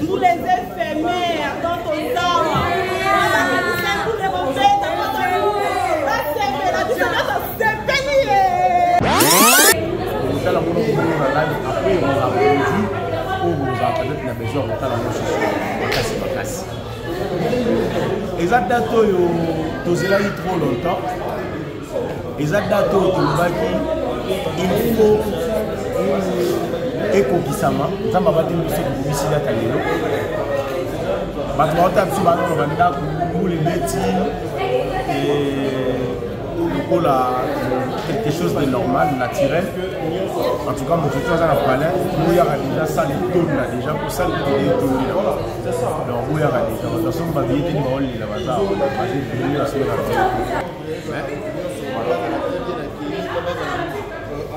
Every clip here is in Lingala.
Nous les éphémères dans ton temps. Nous les refaites dans ton trop longtemps. Il faut ekokisama nzamba bateli biso komisila kalelo bato baota biso bango bandako mule beti lokola quelque chose de normal, naturel. En tout cas, mon tuteur dans la palais, il y a déjà ça les tourne là déjà pour ça les tourne là. Donc il y a déjà de toute façon ma vie était dans le bazar, on a passé venir la semaine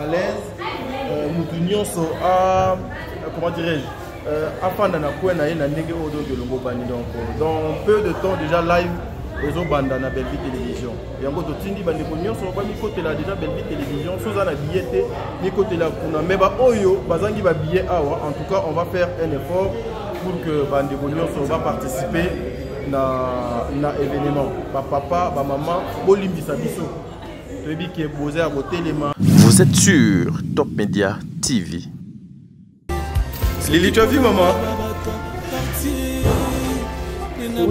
à l'aise. Nous tenions à comment dirais-je afin d'en avoir un ndenge odo de longo bani donc dans peu de temps déjà live aux banda na Belle Vie Télévision yango to tindi bande ko nyonso ba mi côté là déjà Belle Vie Télévision soza na billet ni côté là kuna meba oyo bazangi ba billet awa. En tout cas on va faire un effort pour que bande ko nyonso va participer na événement ba papa ba maman bolimbisa biso tebi ki posé à côté les mains. Vous êtes sur Top Media TV. Lily, tu as vu maman? Oui,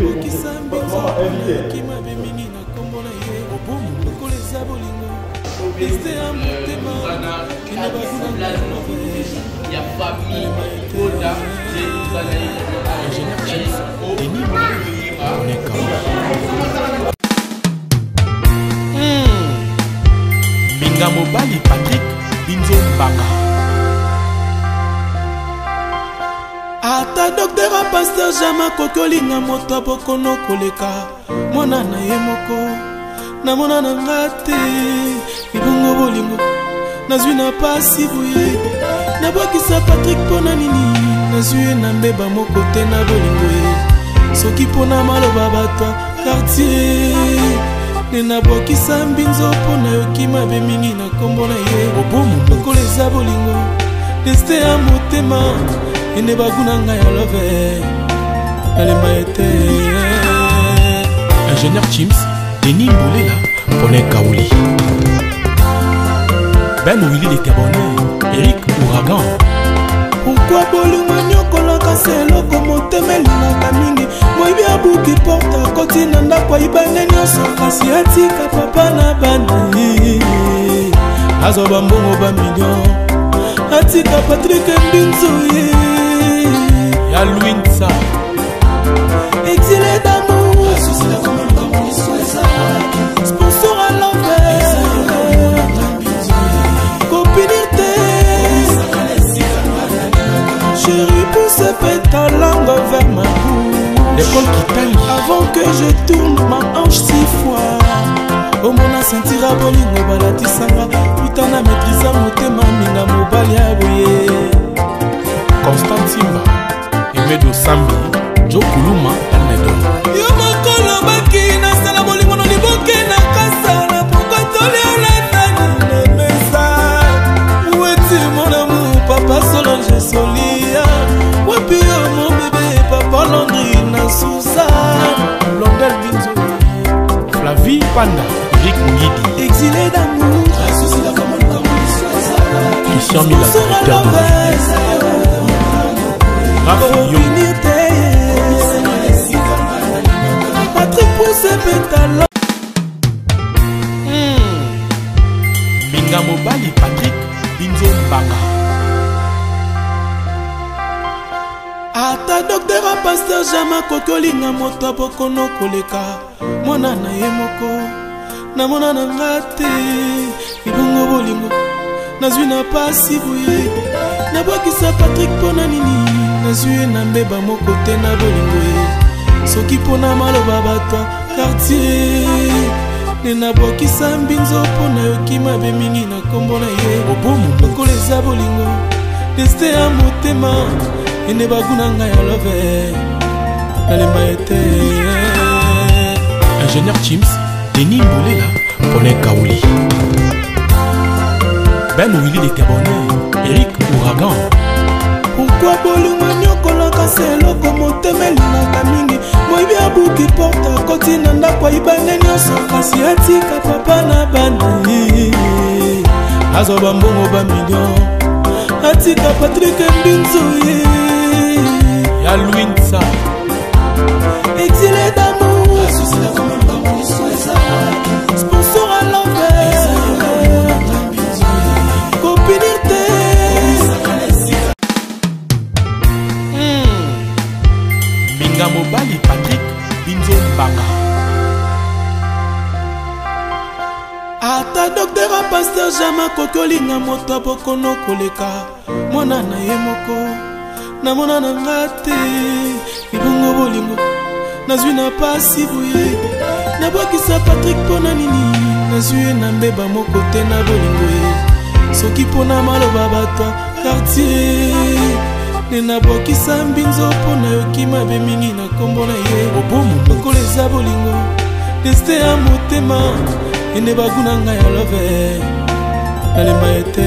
Binga Mobali Patrick Binzo Mbanga. Ata docteur a pasteur Jama kokolinga moto bokono koleka mona na ye moko na mona na ngate ibongo bolingo nazwi na pasi buye na bokisa Patrick pona nini nazwi na mbeba moko te na bolingo ye soki pona maloba bato quartier nena bokisa mbinzo pona yoki mabe mingi na kombo na ye obomu lokoleza bolingo deste ya motema ene baguna ngai ya love nalemba ete ingénieur Chims Denis Mbolela Pone Kaouli Ben Willy de Cabonnet Eric Ouragan. Pourquoi bolingo nyokolaka seloko motema elingaka mingi moyibi abuki porte akoti na ndako ayibane nyonso kasi atika papa na bana azoba mbongo ba million atika Patrick Mbinzo ya Louinsa exilé d'amour sponsor à l'envers copinité chérie pousse ta langue vers ma bouche l'école qui taille avant que je tourne ma hanche 6 fois au mona sentira bolingo balatisanga putana maîtrisa motema minga mobali aboye Constant Simba Emedo Sambi Jo Kuluma Almedo yo mokolo baki na sala bolingo no liboke na kasala pourquoi toli olatani na mesa oueti mon amour papa Solange Solia wapi yo mon bébé papa Landry na Sousa Londel Binzo Flavie Panda Eric Ngidi exilé d'amour Christian Mila directeur de Patrick pousse pétalo Minga Mobali Patrick Binzo Mbanga. Ata docteur a pasteur Jama kokolinga moto bokono koleka mwana na ye moko na mona na ngate ibongo bolingo nazwi na pasi boye na bokisa Patrick pona nini nazwi na mbeba moko te na bolingo ye soki pona maloba bato quartier nena bokisa mbinzo pona yoki mabe mingi na kombo na ye obomu lokoleza bolingo deste ya motema ene baguna nga ya love nalemba ete ingénieur Chims Denis Mbolela Paulin Kaouli Ben Willy les Gabonais Eric Ouragan. Pourquoi bolingo nyokolaka seloko motemeli naka mingi moyibi abuki porta koti na ndako ibane nyonso kasi atika papa na bandi azoba mbongo ba million atika Patrick Mbinzo ye ya Louinsa exilé d'amour sponsor à l'envers copinité Minga Mobali Patrick Binzo Mbanga. Ata docteur a pasteur Jama kokolinga moto bokono koleka mwana na ye moko na mona na ngate ibongo bolingo nazwi na pasi boye na bokisa Patrick pona nini nazwi na mbeba moko te na bolingo ye soki pona maloba bato quartier nena bokisa mbinzo pona yoki mabe mingi na kombo na ye obomu lokoleza bolingo deste ya motema ene baguna nga ya love nalemba ete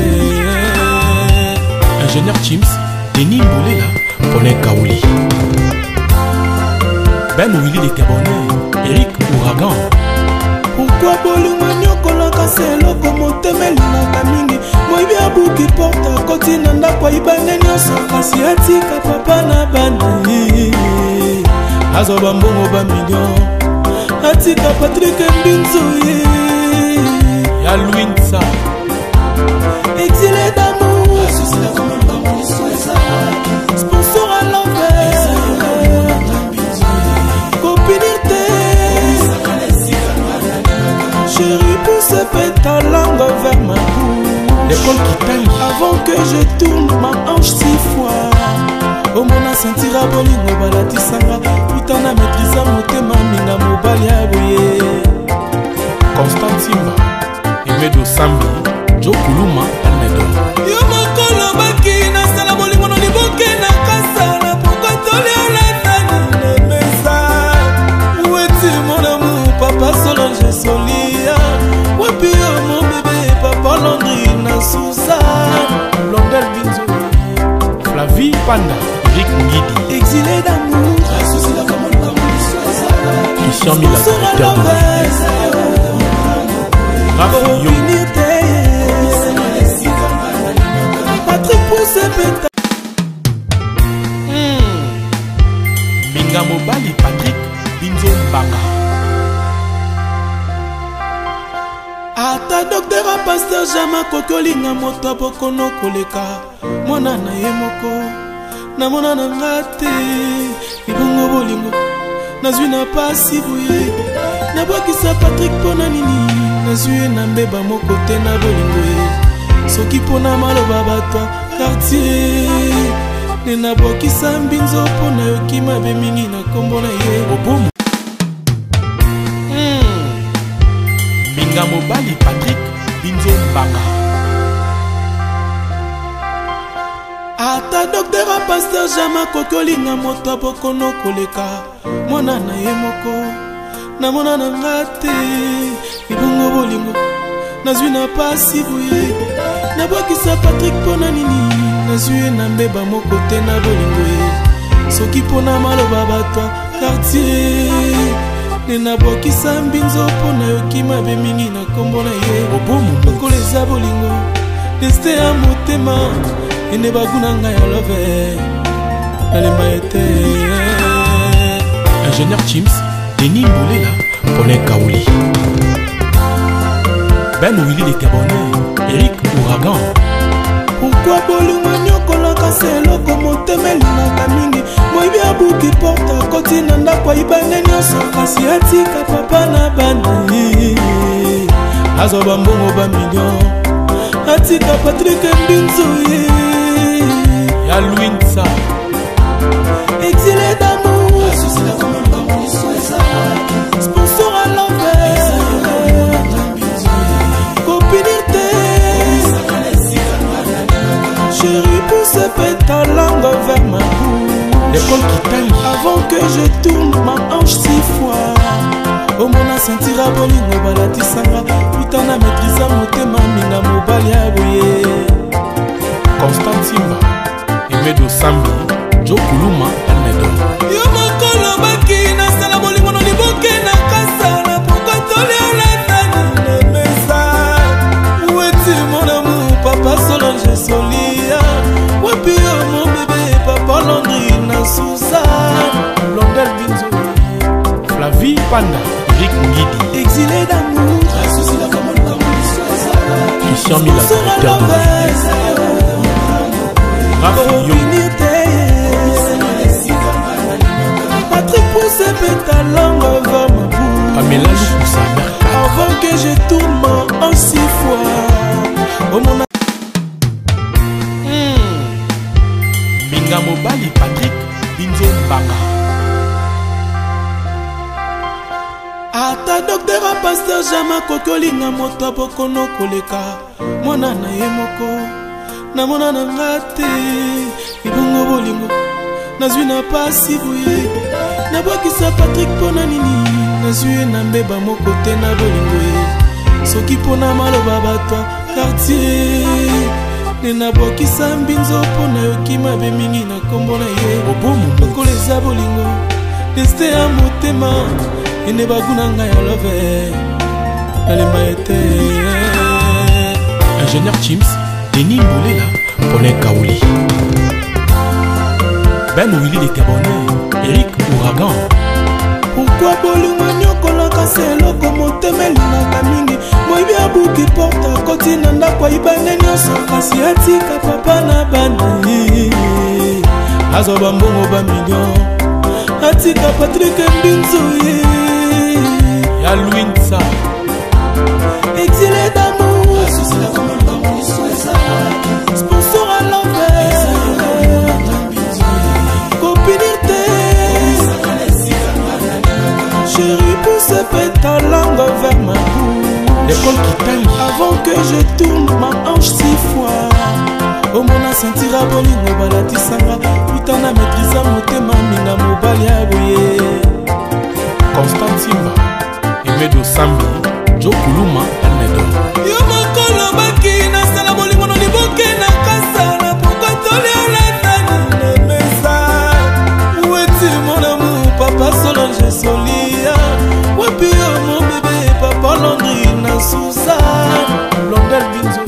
ingénieur Chims Denis Mbolela Paulin Kaouli Ben Willy les Gabonais Eric Ouragan. Pourquoi bolingo nyokolaka seloko motemeli naka mingi moyibi abuki porta koti na ndako ibane nyonso kasi atika papa na bandi azoba mbongo ba million atika Patrick Mbinzo ye ya Louinsa exilé d'amour sponsor à l'envers copinité chérie pousse ta langue vers ma bouche l'école qui taille avant que je tourne ma hanche 6 fois au mona sentira bolingo balatisanga putana maîtrisa motema minga mobali aboye Constant Simba Emedo Sambi Jo Kuluma Almedo yo mokolo baki na sala bolingo no liboke na kasala poko toli olatani ne mesa weti mon amour papa Solange Solia wapi yo mon bébé papa Landry na Sousa Londel Binzo Flavie Panda Eric Ngidi exilé d'amour Christian Mila directeur de Patrick Pousse Peta Minga Mobali Patrick Binzo Mbanga. Ata docteur a pasteur Jama kokolinga moto bokono koleka mwana na ye moko na mona na ngate ibongo bolingo nazwi na pasi boye na bokisa Patrick pona nini nazwi na mbeba moko te na bolingo ye soki pona maloba bato quartier nena bokisa mbinzo pona yoki mabe mingi na kombo na ye obomu Minga Mobali Patrick Binzo Mbanga. Ata docteur a pasteur Jama kokolinga moto bokono koleka mwana na ye moko na mona na ngate ibongo bolingo nazwi na pasi boye na bokisa Patrick pona nini nazwi na mbeba moko te na bolingo ye soki pona maloba bato quartier nena bokisa mbinzo pona yoki mabe mingi na kombo na ye obomu lokoleza bolingo deste ya motema ene baguna nga ya love nalemba ete ingénieur Chims Denis Mbolela Paulin Kaouli Ben Willy les Gabonais, Eric Ouragan. Pourquoi bolingo nyokolaka seloko motema elingaka mingi moyibi abuki porte akoti na ndako ayibane nyonso kasi atika papa na bana azwa bambongo bamillion atika Patrick Mbinzo ya Louinsa exilé d'amour sponsor à l'envers copinité chérie pousse ta langue vers ma bouche. L'école qui taille avant que je tourne ma hanche 6 fois. Oh mon sentira bolingo balatisanga putana maîtrisa motema minga mobali aboye. Constant Simba, Emedo Sambi, Joe Kuluma, Almedo. Yo mokolo baki na sala bolingo no liboke na kasala pourquoi toli ala tani le message. Où es-tu mon amour papa Solange Solia. Wapi yo mon bébé papa Landry na Suzanne. Blondel Binzo, Flavie Panda, Rick Ngidi. Exilé d'amour, Christian Mila, directeur de Patrick pousse ta langue vers ma bouche. Amela Loussa, avant que je tourne ma en 6 fois. Oh mon Minga Mobali Patrick Binzo Mbanga. Ata docteur a pasteur Jama kokolinga moto bokono koleka. Mwana na ye moko. Na mona na ngate ibongo bolingo nazwi na pasi boye na bokisa Patrick pona nini nazwi na mbeba moko te na bolingo ye soki pona maloba batwa quartier ne na bokisa Mbinzo pona yoki mabe mingi na kombo na ye obomu koleza bolingo deste ya motema ene baguna ngai ya love nalemba ete ingénieur Chims Denis Mbolela, Paulin Kaouli. Ben Willy les Gabonais, Eric Ouragan. Pourquoi bolingo nyokolaka seloko motema elingaka mingi moyibi abuki porte akoti na ndako ayibane nyonso kasi atika papa na bana azwa bambongo bamillion atika Patrick Mbinzo ya Louinsa exilé d'amour sponsor à l'envers copinité chérie pousse ta langue vers ma bouche. L'école qui taille avant que je tourne ma hanche 6 fois. Oh mon sentira bolingo balatisanga putana maîtrisa motema minga mobali aboye. Constant Simba, Emedo Sambi, Joe Kuluma, Almedo. Yo mokolo baki na sala bolingo no liboke na kasala pourquoi toli ala tani le message. Où es-tu mon amour papa Solange Solia. Wapi yo mon bébé papa Landry na Suzanne. Blondel Binzo,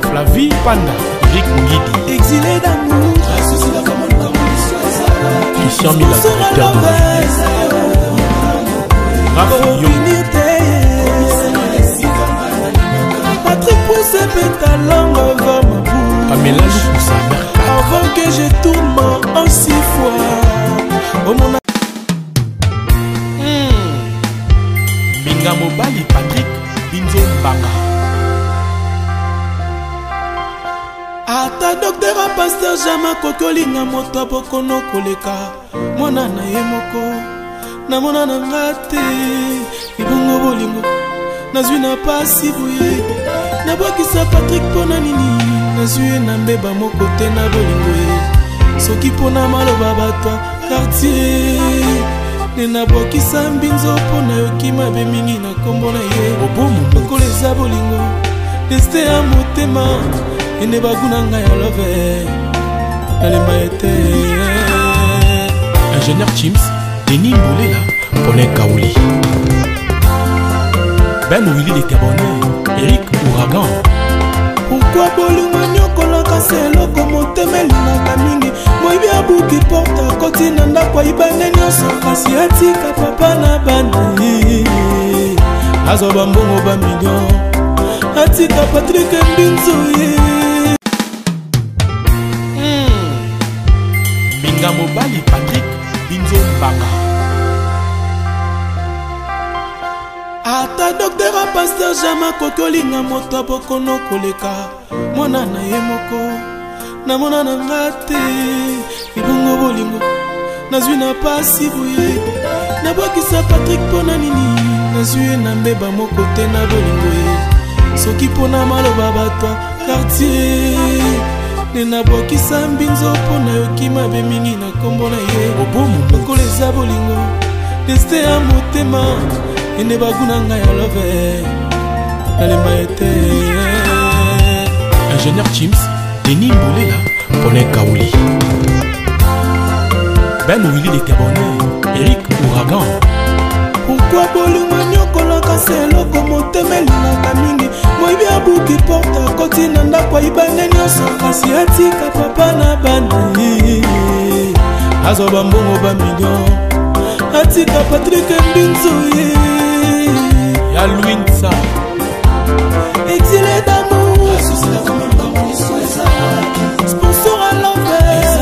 Flavie Panda, Rick Ngidi. Exilé d'amour, Christian Mila, directeur de Patrick pousse ta langue vers ma bouche. Amela Loussa, avant que je tourne ma en 6 fois. Oh mon Minga Mobali Patrick Binzo Mbanga. Ata docteur a pasteur Jama kokolinga moto bokono koleka. Mwana na ye moko. Na mona na ngate ibongo bolingo nazwi na pasi boye na bokisa Patrick pona nini nazwi na mbeba moko te na bolingo ye soki pona maloba batwa quartier ne na bokisa Mbinzo pona yoki mabe mingi na kombo na ye obomu koleza bolingo deste ya motema ene baguna ngai ya love nalemba ete ingénieur Chims Denis Mbolela, Paulin Kaouli. Ben Willy les Gabonais, Eric Ouragan. Pourquoi bolingo nyokolaka seloko motema elingaka mingi moyibi abuki porte akoti na ndako ayibane nyonso kasi atika papa na bana azwa bambongo bamillion atika Patrick Mbinzoye Minga Mobali Patrick Binzo Mbanga ata docteur a pasteur Jama kokolinga moto bokono koleka mwana na ye moko na mona na ngate ibongo bolingo nazwi na pasi boye na bwakisa Patrick pona nini nazwi na mbeba moko te na bolingo ye soki pona maloba bato quartier nena bwakisa Mbinzo pona yoki mabe mingi na kombo na ye obomu lokola eza bolingo destin ya motema ene baguna ngai ya love nalemba ete ingénieur Chims Denis Mbolela Paulin Kaouli Ben Willy de Gabonais Eric Ouragan pourquoi bolingo nyokolaka seloko motema elingaka mingi moyibi abuki porte akoti na ndako ayibane nyonso kasi atika papa na bana azwa bambongo bamillion atika Patrick Mbinzoye ya Louinsa exilé d'amour sponsor à l'envers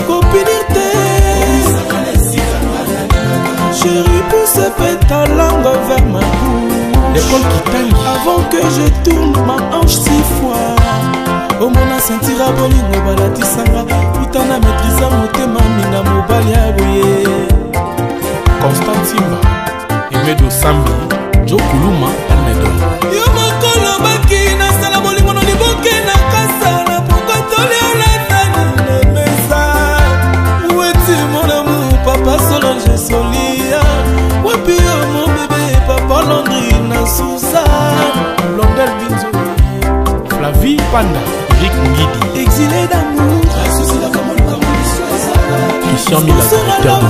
copinité chérie pousse ta langue vers ma bouche l'école qui t'aime avant que je tourne ma hanche 6 fois au mona sentira bolingo balatisanga putana maîtrisa motema minga mobali ya boye Constant Simba Emedo Sambi Jo Kuluma Almedo yo mokolo baki na sala bolingo no liboke na kasala poko toli olatani na mesa weti mon amour papa Solange Solia wapi yo mon bébé papa Landry na Sousa Blondel Binzo Flavie Panda Eric Ngidi exilé d'amour Christian Mila directeur de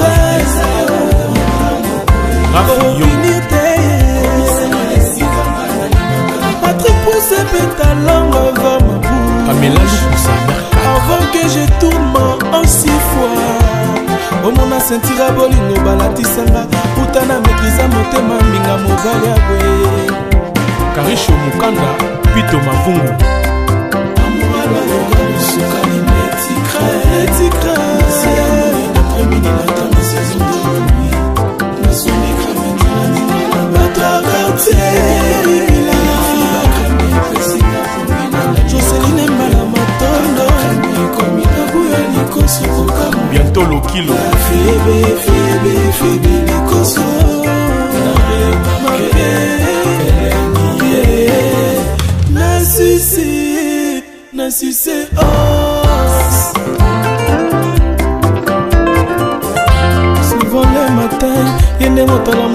Patrick pousse ta langue vers ma bouche avant que je tourne ma hanche 6 fois au mona sentira bolingo balatisanga putana maîtrisa motema minga mobali ya boye Karisho Mukanda Pito Mavungu amouala yoga sukali netikra après-midi la table saison de nuit na sonné crème bato quartier Joseline Mbala Matondo bientôt le kilo Febe Likoso Nassissé os souvent le matin yende motala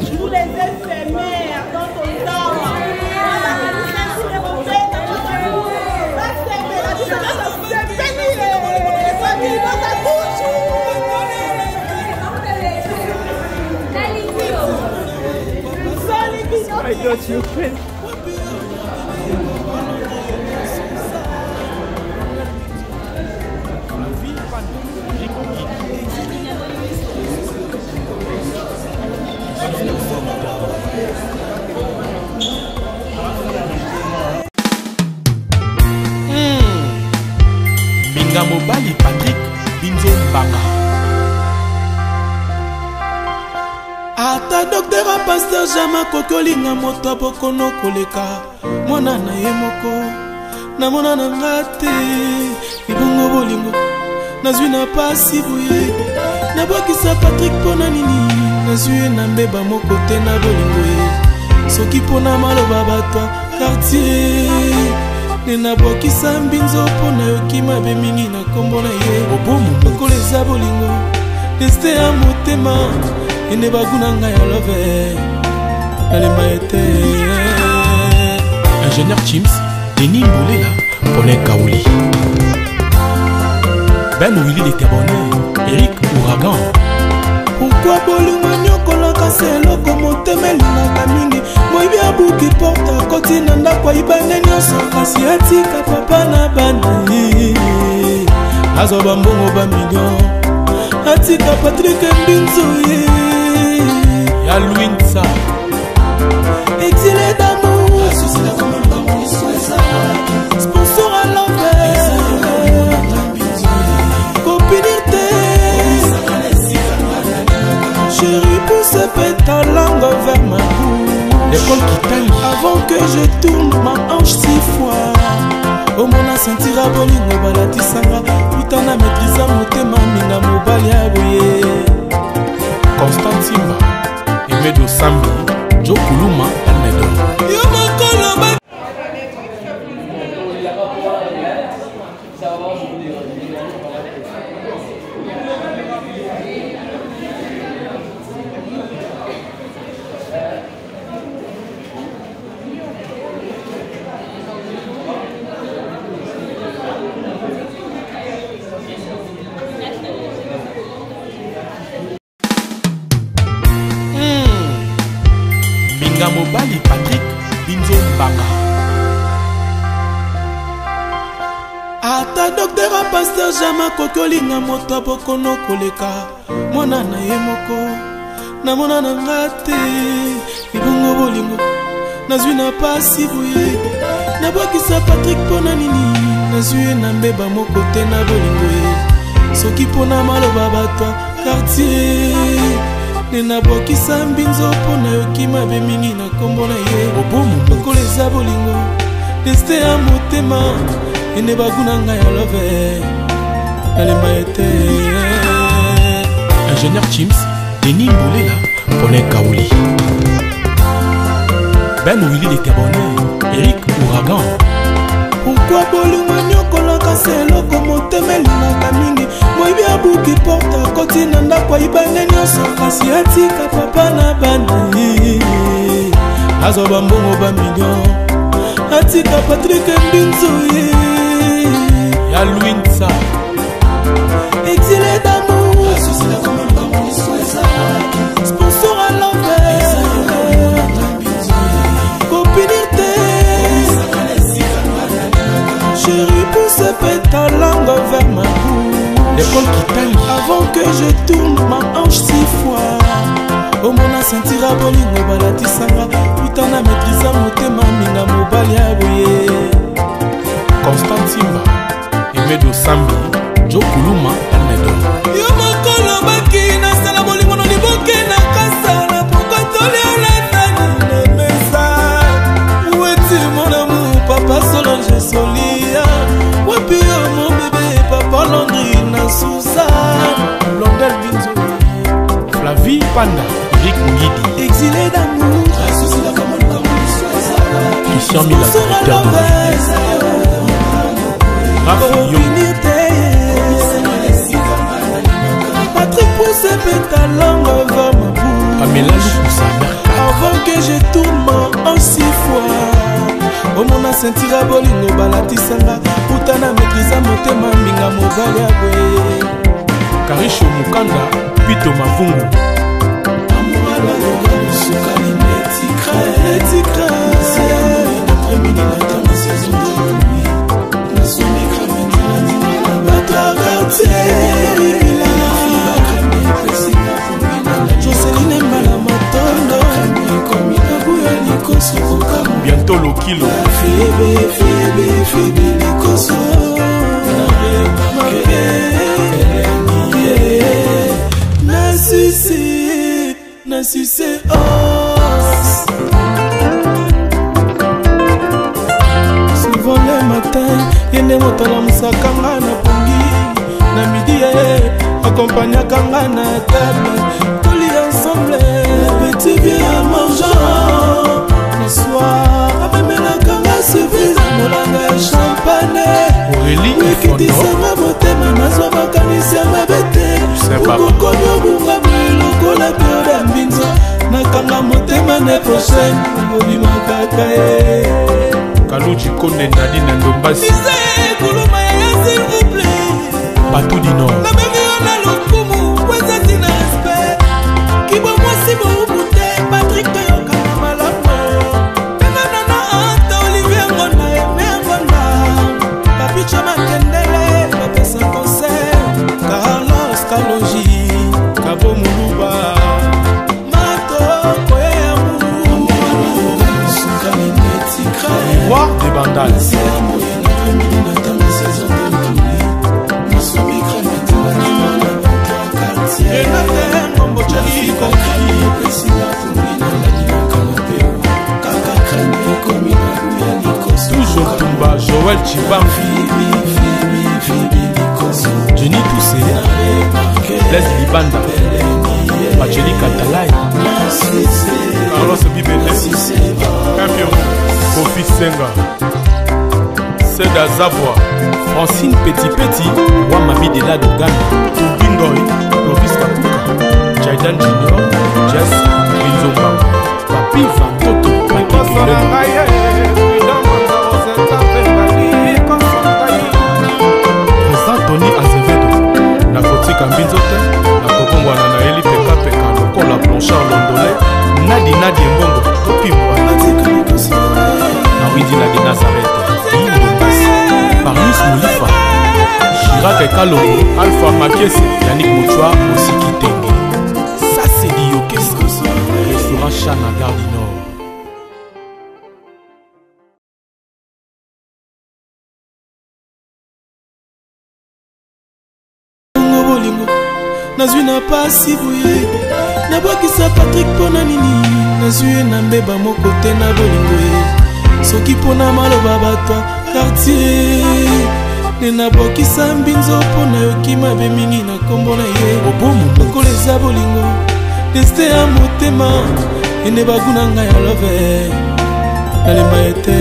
je vous les ai fermés dans ton temps. I got you. Minga Mobali Patrick Binzo Mbanga ata docteur a pasteur Jama kokolinga moto bokono koleka mwana na ye moko na mona na ngate ibongo bolingo nazwi na pasi boye na bwakisa Patrick pona nini nazwi na mbeba moko te na bolingo ye soki pona maloba bato quartier nenabwakisa mbinzo mpo na yoki mabe mingi na kombo na ye lokola eza bolingo destin ya motema ene baguna ngai ya love nalemba ete Ingénieur Chims, Denis Mbolela, Paulin Kaouli Ben Willy de Tebonne, Eric Ouragan. Pourquoi bolingo nyokolaka se eloko motema elingaka mingi moyibi abuki porte akoti na ndako ayibane nyonso kasi atika papa na bana azwa bambongo bamillion atika Patrick Mbinzo ya Louinsa exilé d'amour sponsor à l'envers copinité chérie pousse ta langue vers ma bouche l'école qui t'aime avant que je tourne ma hanche 6 fois omona sentira bolingo balatisanga utana maîtrisa motema minga mobali ya boye Constant Simba Emedo Sambi Joe Kuluma Almedo yo mokolo Mobali Patrick Binzo Mbanga ata docteur a pasteur jama kokolinga moto bokono koleka mwana na ye moko na mona na ngate ibongo bolingo nazwi na pasi boye nabwakisa Patrick pona nini nazwi na mbeba moko te na bolingo ye soki pona maloba bato quartier nenabwakisa mbinzo mpo na yoki mabe mingi na kombo na ye lokola eza bolingo destin ya motema ene baguna ngai ya love nalemba ete Ingénieur Chims, Denis Mbolela, Paulin Kaouli Ben Willy de Tebonne, Eric Ouragan. Pourquoi bolingo nyokolaka se eloko motema elingaka mingi moyibi abuki porte akoti na ndako ayibane nyonso kasi atika papa na bana azwa bambongo bamillion atika Patrick Mbinzo ya Louinsa exilé d'amour sponsor à l'envers copinité chérie pousse ta langue vers ma bouche l'école qui t'aime avant que je tourne ma hanche 6 fois omona sentira bolingo balatisanga utana maîtrisa motema minga mobali ya boye Constant Simba Emedo Sambi Joe Kuluma Almedo yo mokolo baki nasala bolingo no liboke na kasala pokotoli olatani na mesa weti mon amour papa Solange Solia wapi yo mon bébé papa Landry na Suzanne Blondel Binzo Flavie Panda Eric Ngidi exilé d'amour Christian Mila directeur de Patrick pousse ta langue vers ma bouche Pamela Lukusa avant que je tourne ma hanche 6 fois omona sentira bolingo balatisanga utana maîtrisa motema minga mobali ya boye Karisho Mukanda Pito Mavungu Joseline Mbala Matondo bientôt le kilo Febe Likoso na succès os souvent le matin yende moto alamusaka nga na pongi na midi akompagnaka nga na table toli ensemble petit bien mangeant le soir amemelaka nga service mola nanga champagne ekitisanga motema nazwa makanisi ya mabe te okokomi obunga boye lokola pioda mbinzo nakanga motema ne prochaine obimaka ye Kaluchi Konde Nadine Ndombasi Ise kuluma ya s'il vous plaît Batou du Nord na bengi ona lokumu kweza tina respect kibo mwasi boubute Patrick Toyoka na malamu pena nana anta Olivier Ngona eme Ngona Papicha Makendele bapesa concert Carlos Kalonji Kabo Muluba Mato Koyamu Roi des Bandales Toujours Tumba, Joël Chibambi Jenny Toussé Les Libanda Pacheli Katalai Carlos Bibele Campion Kofi Senga Seda Zavoie Francine Petit Wamami de la Dogana Tubingoy Lovis Kapuka Jaidan Junior Jess Winzomba Papi Vantoto Papi Président Tony Azevedo Nakotika Mbinzote Nakokongwana na Eli Peka Peka Lokola Blanchard Londolais Nadi Mbongo Topimwa Nawidi de Nazareth Parmis Moulifa Chirac et Kalongo Alpha Makiese Yannick Mouchoua aussi Kitenge Ça c'est dit au Restaurant Chana Gare du Nord nazwi na pasi boye nabwakisa Patrick mpona nini nazwi ye na mbeba moko te na bolingo ye soki mpona maloba bato quartier nde nabwakisa mbinzo mpona yoki mabe mingi na nkombo na ye lokola eza bolingo deste ya motema ende baguna ngai ya love nalemba ye te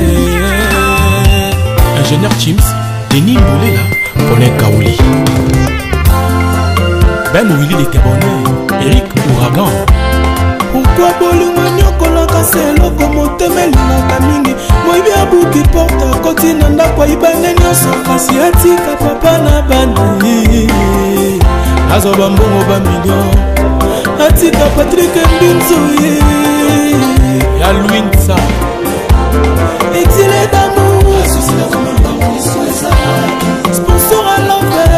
Ingénieur Chims Denis Moulela Paulin Kaouli Ben Willy de Gabonais, Eric Ouragan. Pourquoi bolingo nyokolaka se eloko motema elingaka mingi moyibi abuki porte akoti na ndako ayibane nyonso kasi atika papa na bani azwa bambongo bamillion atika Patrick Mbinzo ye ya Louinsa exilé d'amour sponsor à l'envers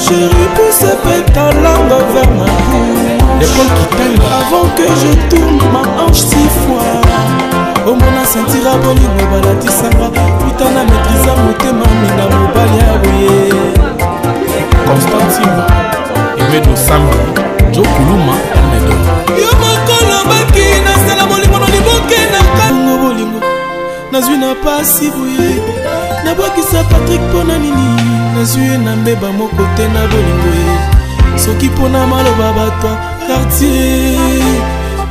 chérie, pousse ta langue vers ma bouche. L'école qui t'aille avant que je tourne ma hanche 6 fois. Au mona sentira bolingo balatisanga putana maîtrisa motema minga mobali ya boye. Constantine Emedo Sambi Joe Kuluma Emedo yo mokolo baki nasala bolingo no liboke na kango bolingo nazwi na pasi boye nabwakisa Patrick mpona nini nazwi ye na mbeba moko te na bolingo ye soki mpona maloba bato quartier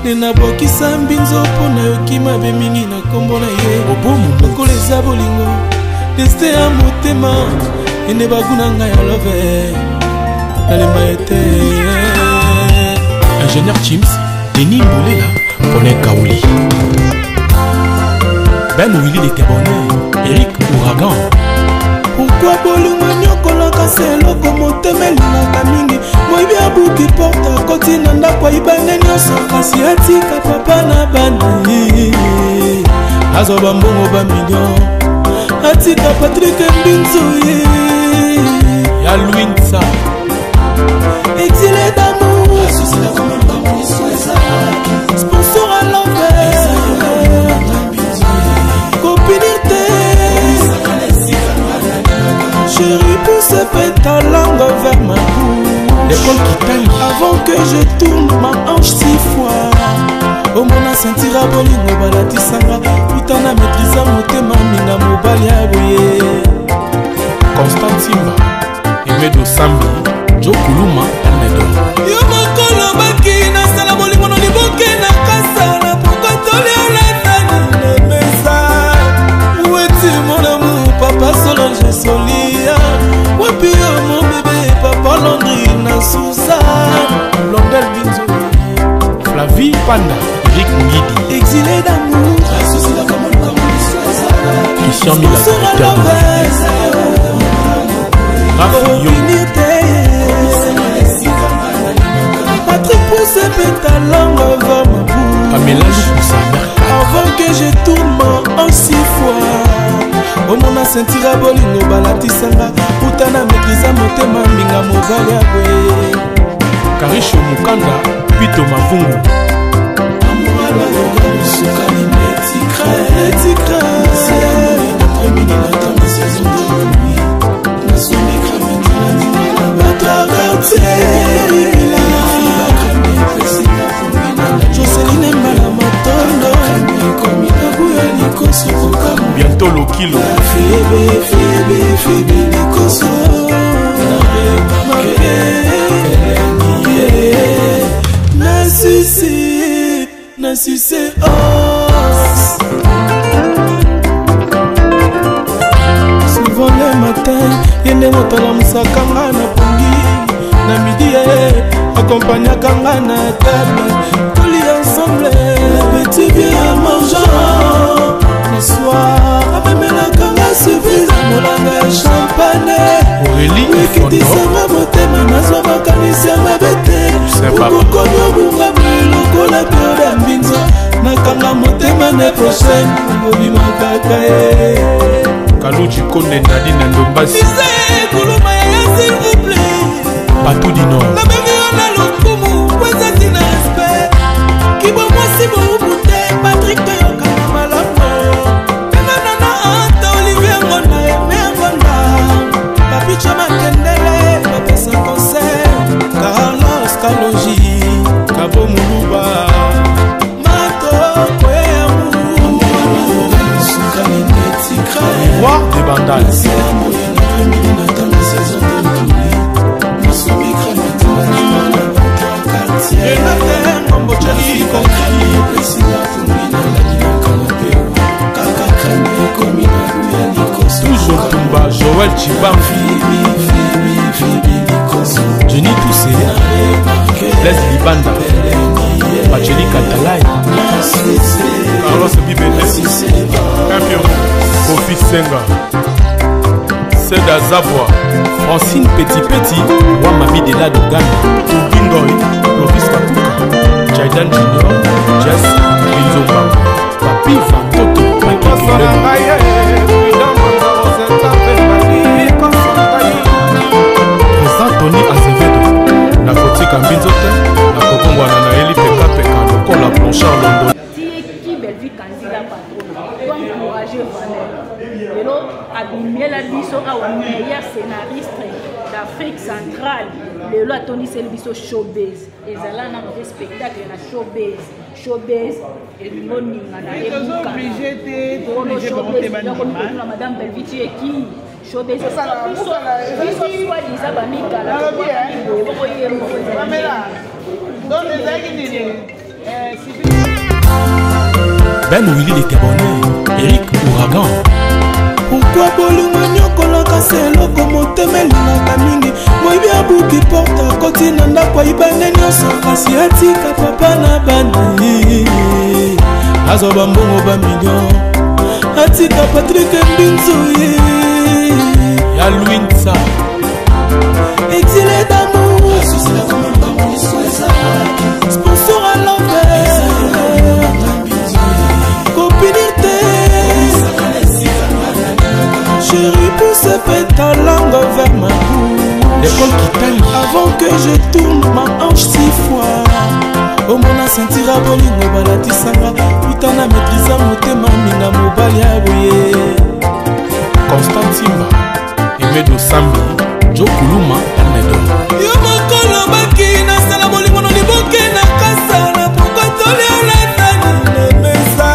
nde nabwakisa mbinzo mpona yoki mabe mingi na nkombo na ye lokola eza bolingo deste ya motema ende baguna ngai ya love nalemba ye te Ingénieur Chims Denis Moulela Paulin Kaouli Ben Willy de Gabonais Eric Ouragan. Pourquoi bolingo nyokolaka se eloko motema elingaka mingi moyibi abuki porte akoti na ndako ayibane nyonso kasi atika papa na bani azwa bambongo bamillion atika Patrick Mbinzo ye ya Louinsa exilé d'amour sponsor à l'envers copinité chérie, pousse ta langue vers ma bouche. L'école qui t'aille avant que je tourne ma hanche 6 fois. Au mona sentira bolingo balatisanga putana maîtrisa motema minga mobali ya boye. Constantine Emedo Sambi Joe Kuluma Emedo yo mokolo baki nasala bolingo no liboke na Christian Mila Patrick Pousse Pétalangue va ma bouche. Avant que je tourne en 6 fois omona sentira bolingo balatisanga utana maîtrisa motema minga mobali abwe Karisho Mukanda Pito Mavungu amouala yoga musukali netikra après-midi n'attend les saisons de nuit na sonné cramé la dîner la quartier Joseline Mbala Matondo bientôt le kilo Fébé Nikoso Nassissé os souvent le matin yende motala musakanga na pongi na midi accompagnakanga na table toli ensemble petit bien mangeant le soir amemelakanga suffisa molanga champagne wikitisanga motema nazwa makanisi ya mabete okokomi obunga lokola peo ya mbinzo nakanga motema ne prochaine obimakaka ye Kaluchi Konde Nadine Ndombasi kuluma ya s'il vous plaît Batou du Nord na bengi ona lokumu kwezati na respect kibo mwasi boubute Patrick toyoka na malamu penanana anta Olivier Ngonda eme Ngonda papicha makendele bapesa concert Carlos Kalonji Kabo Muluba Mato Kweyamu Sukali netikra Roi des Bandales toujours Tumba Joël Chibam Jenny Toussé Leslie Banda Pacheli Katalai Carlos Bibele Kofi Senga Seda Zabwa Francine Petit Wamabi de la Dogana Tubingoy Loris Kapuka Jaidan Junior Jess Binzomba Papi Fantoto Président Tony Azevedo Nakotika Mbinzote Nakokongwana na Eli Peka Lokola Blanchard London qui Belvi candidat patron doit encourager Valère lelo abimiela biso awa meilleur scénariste d'Afrique centrale lelo atoniseli biso showbiz ezala na de spectacle na showbiz elingo ninga na ebuka na madame Belviti eki showbiz biso swadiza bamikala Ben Willy les Gabonais, Eric Ouragan. Pourquoi bolingo nyokolaka seloko motema elingaka mingi moyibi abuki porte akoti na ndako ayibane nyonso kasi atika papa na bana azwa bambongo bamillion atika Patrick Mbinzo ya Louinsa exilé d'amour sponsor à l'envers copinité chérie pousse pétalangue vers ma bouche l'école qui t'aime avant que je tourne ma hanche 6 fois omona sentira bolingo balatisanga utana maîtrisa motema minga mobali aboye Constant Simba Emedo Sambi Jo Kuluma Almedo yo mokolo baki nasala bolingo no liboke na kasa na pokotoli olatani na mesa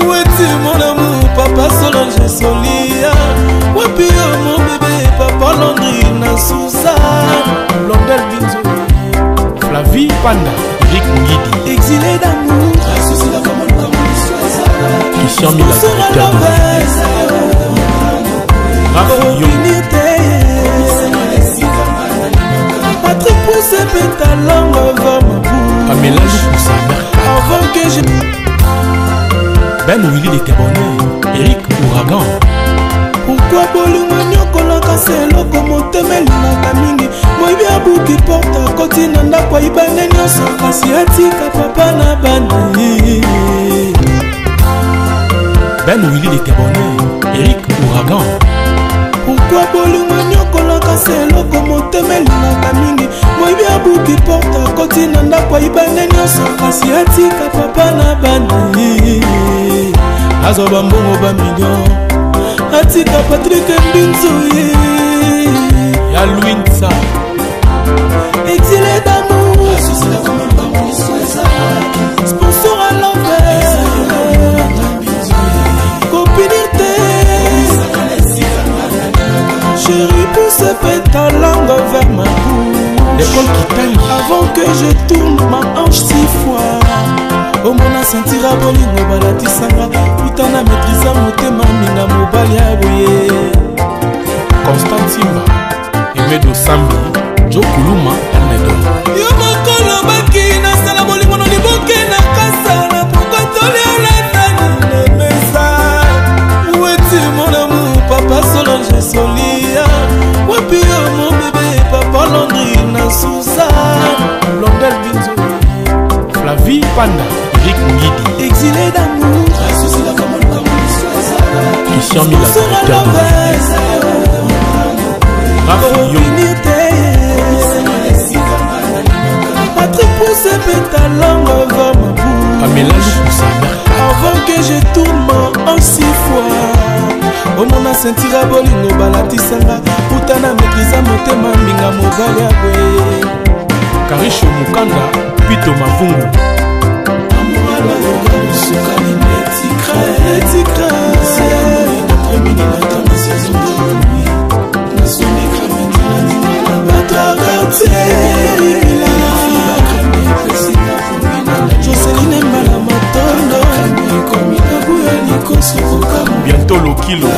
weti mon amour papa Solange Solia wapi yo mon bébé papa Landry na Suzanne Blondel Binzo Flavie Panda Eric Ngidi exilé d'amour Christian Mila Patrick Pousse Pétalangue vers ma bouche Pamela Lukusa avant que je Ben Willy les Gabonais Eric Ouragan. Pourquoi bolingo nyokolaka seloko motema elingaka mingi moyibi abuki porte akoti na ndako ayibane nyonso kasi atika papa na bana Ben Willy de Tebonne, Eric Ouragan. Pourquoi bolingo nyokolaka seloko motema elingaka mingi moyibi abuki porte akoti na ndako ayibane nyonso kasi atika papa na bana azoba mbongo ba million atika Patrick Mbinzo ya Louinsa exilé d'amour sponsor à l'envers copinité chérie pousse ta langue vers ma bouche l'école qui t'aime avant que je tourne ma hanche 6 fois omona sentira bolingo balatisanga utana maîtrisa motema minga mobali ya boye Constant Simba Emedo Sambi Jo Kuluma Almedo yo mokolo baki nasala bolingo no liboke na kasa na pokotoli olatani na mesa weti mon amour papa Solange Solia wapi yo mon bébé papa Landry na Suzanne Londel Binzo Flavie Panda Eric Ngidi exilé d'amour Christian Mila Patrick pousse ta langue vers ma bouche avant que je tourne en 6 fois omona sentira bolingo balatisanga utana maîtrisa motema minga mobali ya boye Karisho Mukanda Pito Mavungu Joseline Mbala Matondo bientôt le kilo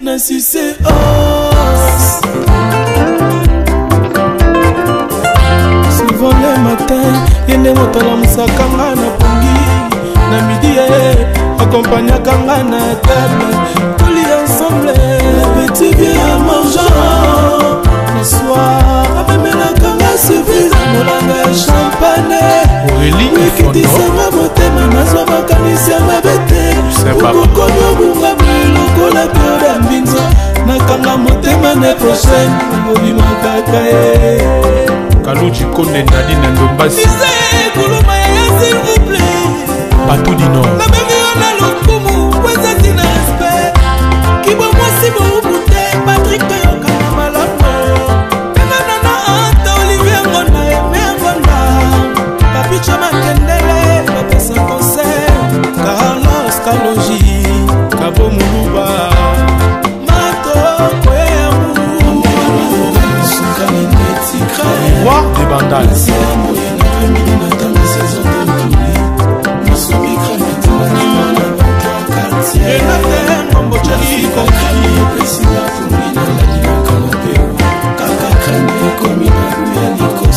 Nassissé os souvent le matin yende motala musakanga na pongi na midi accompagnakanga na table toli ensemble petit bien mangeant le soir amemelakanga surprise molanga ya champagne wikitisanga motema nazwa makanisi ya mabete okokomi obunga lokola pioda mbinzo nakanga motema ne prochaine obimakaka ye Kaluji Konde Nadi na Ndombasi kuluma ya s'il vous plaît Patou du Nord la même on a l'okumu kweza tina respect kibo mwasi boubute Patrick Toyoka malamu nana anta Olivier Ngonda Aimé Ngonda Papicha Makendele Papesa concert Carlos Kaloji Kabo Muluba Mato Kwemu Roi des Bandales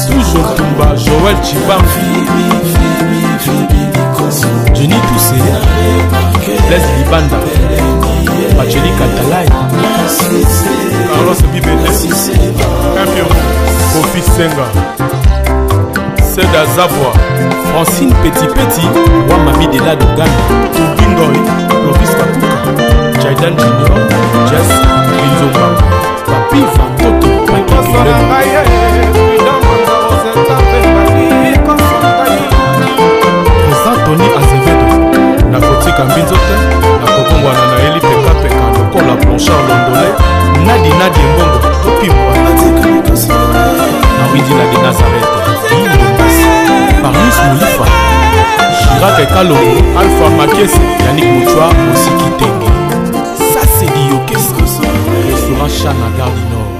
toujours Tumba Joël Chibamfi Jenny Toussé Les Libanda Bacheli Katalai Carlos Bibele Campion Kofi Senga Seda Zabwa Francine Petit Petit Wamami de la Dogana Tubingoy Lovis Kakuka Jaidan Junior Jess Binzomba Papi Fantoto Président Tony Azevedo Nakotika Mbinzote Nakobongwana na Eli Peka Peka Lokola Blanchard Londolé Nadi Mbongo Topimwa Nawidina de Nazareth Parmis Moulifa Chirac Kalongo Alpha Makese Yannick Mouchoua Mosiki Tenge Ça c'est Diokesko Restaurant Chana Gare du Nord.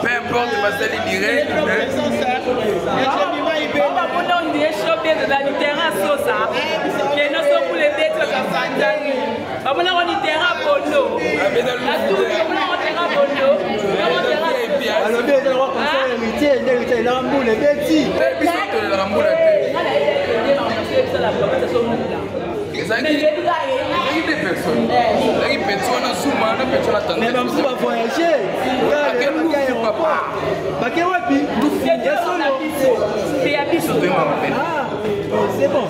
Peu importe, Marcel direct. On va prendre un show bien de la terrasse, ça. des personnes. Les personnes sont souvent des personnes attendues. Mais même si on va voyager, papa. C'est bon.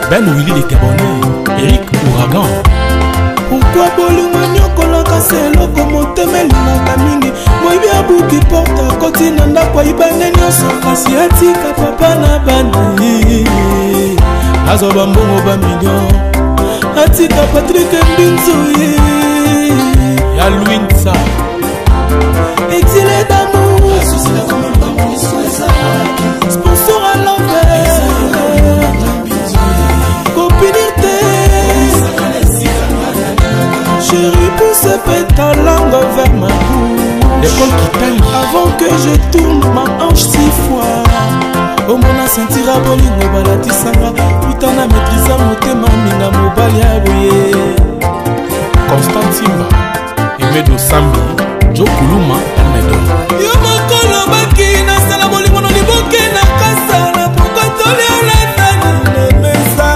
Ben Willy les Gabonais, Eric Ouragan. Pourquoi bolingo nyokolaka selo komotemelingaka mingi moyibi abuki porte akoti na ndako ayibane nyonso kasi atika papa na bana azwa bambongo bamillion atika Patrick Mbinzoye ya Louinsa exilé d'amour sponsor à l'envers copinité chérie pousse ta langue vers ma bouche l'école qui taille avant que je tourne ma hanche 6 fois au mona sentira bolingo balatisanga putana maîtrisa motema minga mobali ya boye Constant Simba Emedo Sambi Jo Kuluma Almedo yo mokolo baki nasala bolingo no liboke na kasala pourquoi toliolanda nemesa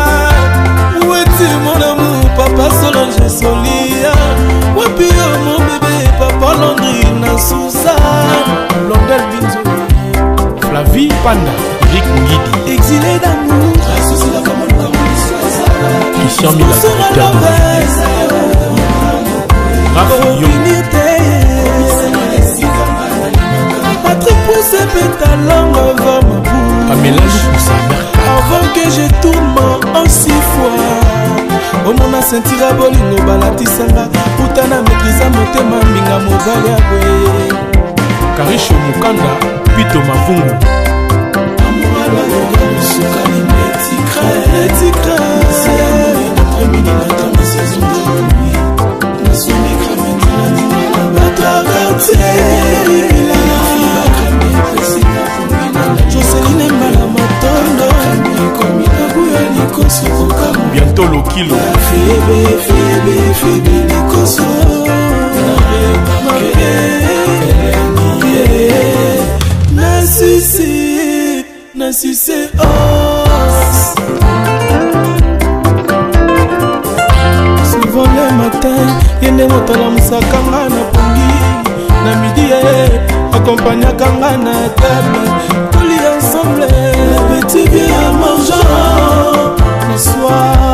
weti mon amour papa Solange Solia wapi yo mon bébé papa Landry na Suzanne Blondel Binzo Flavie Panda Eric Ngidi exilé d'amour Christian Mila Patrick pousse ta langue vers ma bouche avant que je tourne en 6 fois au mona sentira bolingo balatisanga putana maîtrisa motema minga mobali ya boye Karisho Mukanda Pito Mavungu Joseline Mbala Matondo bientôt le kilo Febe Likoso Nassissé os souvent le matin yende motala musakanga na pongi na midi accompagnakanga na table tous ensemble le petit vieux mangeant le soir